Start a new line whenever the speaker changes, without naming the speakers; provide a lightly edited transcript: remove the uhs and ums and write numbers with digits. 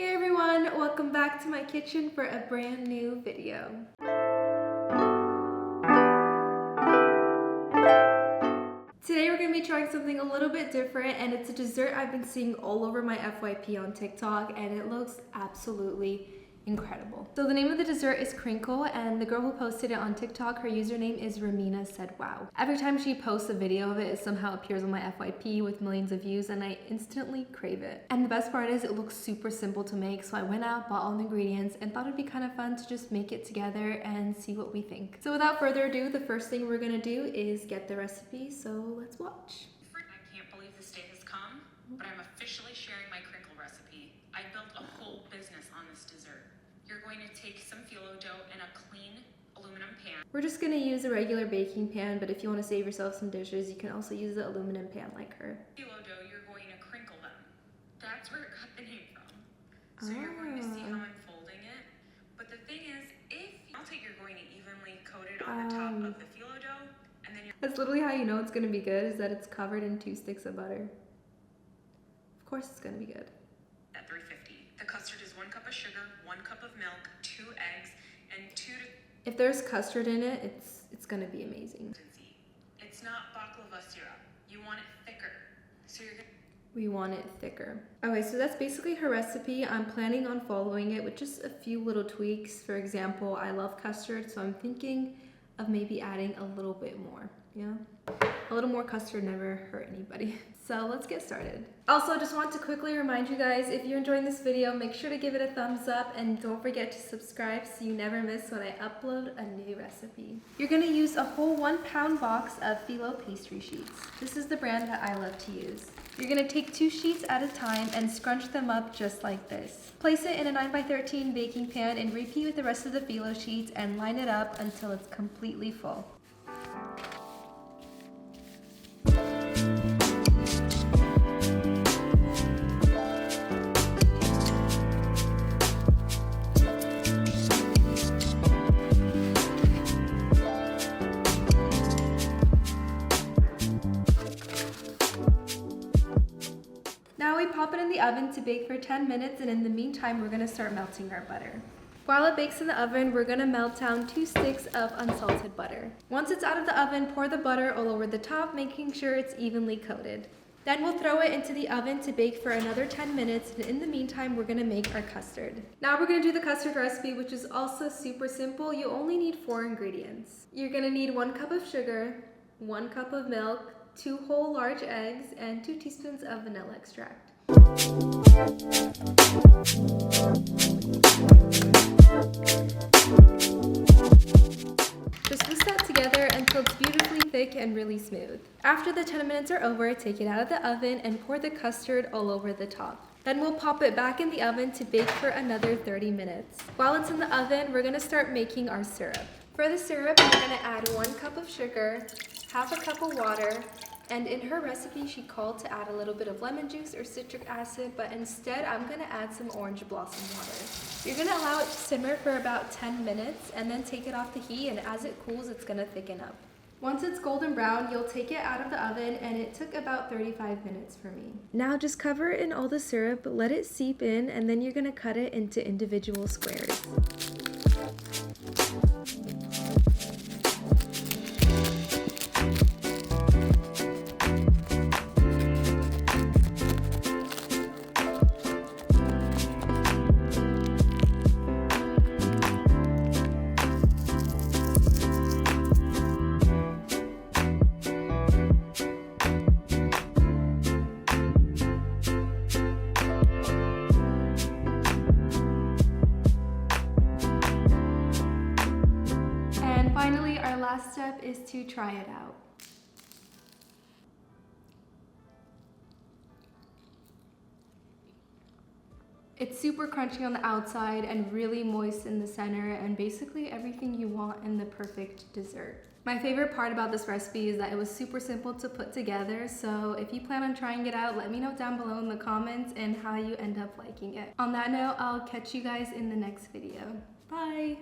Hey everyone, welcome back to my kitchen for a brand new video. Today we're going to be trying something a little bit different, and it's a dessert I've been seeing all over my FYP on TikTok, and it looks absolutely incredible. So the name of the dessert is Crinkle, and the girl who posted it on TikTok, her username is Ramina Said Wow. Every time she posts a video of it, it somehow appears on my FYP with millions of views, and I instantly crave it. And the best part is it looks super simple to make, so I went out, bought all the ingredients, and thought it'd be kind of fun to just make it together and see what we think. So without further ado, the first thing we're gonna do is get the recipe, so let's watch.
I can't believe this day has come, but I'm officially sharing my crinkle recipe. I built a whole business on this dessert. You're going to take some phyllo dough in a clean aluminum pan.
We're just gonna use a regular baking pan, but if you want to save yourself some dishes, you can also use the aluminum pan like her.
Phyllo dough, you're going to crinkle them. That's where it got the name from. So you're going to see how I'm folding it. But the thing is, you're going to evenly coat it on the top of the phyllo dough, and then
That's literally how you know it's gonna be good, is that it's covered in 2 sticks of butter. Of course it's gonna be good.
At 350. The custard is 1 cup of sugar, 1 cup of milk, 2 eggs, and 2 to...
If there's custard in it, it's gonna be amazing.
It's not baklava syrup. You want it thicker. So you're gonna...
We want it thicker. Okay, so that's basically her recipe. I'm planning on following it with just a few little tweaks. For example, I love custard, so I'm thinking of maybe adding a little bit more, yeah? A little more custard never hurt anybody. So let's get started. Also, just want to quickly remind you guys, if you're enjoying this video, make sure to give it a thumbs up and don't forget to subscribe so you never miss when I upload a new recipe. You're gonna use a whole 1 pound box of Phyllo pastry sheets. This is the brand that I love to use. You're gonna take 2 sheets at a time and scrunch them up just like this. Place it in a 9x13 baking pan and repeat with the rest of the Phyllo sheets and line it up until it's completely full. Now we pop it in the oven to bake for 10 minutes, and in the meantime, we're gonna start melting our butter. While it bakes in the oven, we're gonna melt down 2 sticks of unsalted butter. Once it's out of the oven, pour the butter all over the top, making sure it's evenly coated. Then we'll throw it into the oven to bake for another 10 minutes, and in the meantime, we're gonna make our custard. Now we're gonna do the custard recipe, which is also super simple. You only need 4 ingredients. You're gonna need 1 cup of sugar, 1 cup of milk, 2 whole large eggs, and 2 teaspoons of vanilla extract. Just whisk that together until it's beautifully thick and really smooth. After the 10 minutes are over, take it out of the oven and pour the custard all over the top. Then we'll pop it back in the oven to bake for another 30 minutes. While it's in the oven, we're gonna start making our syrup. For the syrup, we're gonna add 1 cup of sugar, half a cup of water, and in her recipe, she called to add a little bit of lemon juice or citric acid, but instead, I'm gonna add some orange blossom water. You're gonna allow it to simmer for about 10 minutes and then take it off the heat, and as it cools, it's gonna thicken up. Once it's golden brown, you'll take it out of the oven, and it took about 35 minutes for me. Now just cover it in all the syrup, let it seep in, and then you're gonna cut it into individual squares. Finally, our last step is to try it out. It's super crunchy on the outside and really moist in the center, and basically everything you want in the perfect dessert. My favorite part about this recipe is that it was super simple to put together, so if you plan on trying it out, let me know down below in the comments and how you end up liking it. On that note, I'll catch you guys in the next video. Bye!